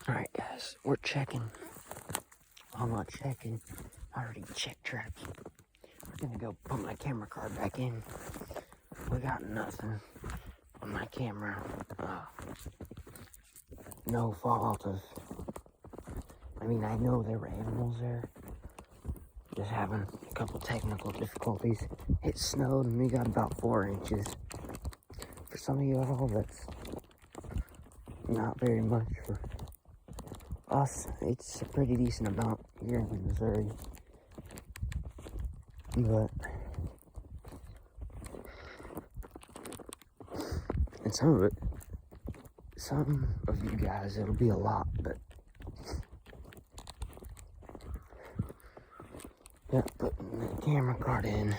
Alright guys, we're checking. I'm not checking. I already checked traps. We're gonna go put my camera card back in. We got nothing on my camera. No fault of... I mean, I know there were animals there. Just having a couple technical difficulties. It snowed and we got about 4 inches. For some of you all, that's not very much. For us, it's a pretty decent amount here in Missouri. But... and some of you guys, it'll be a lot, but... yeah, putting the camera card in.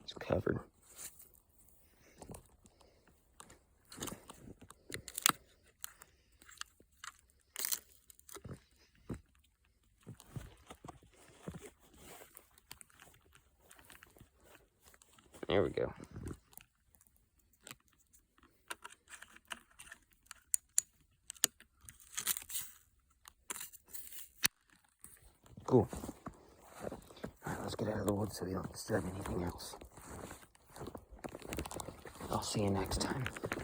It's covered. There we go. Cool. Alright, let's get out of the woods so we don't disturb anything else. I'll see you next time.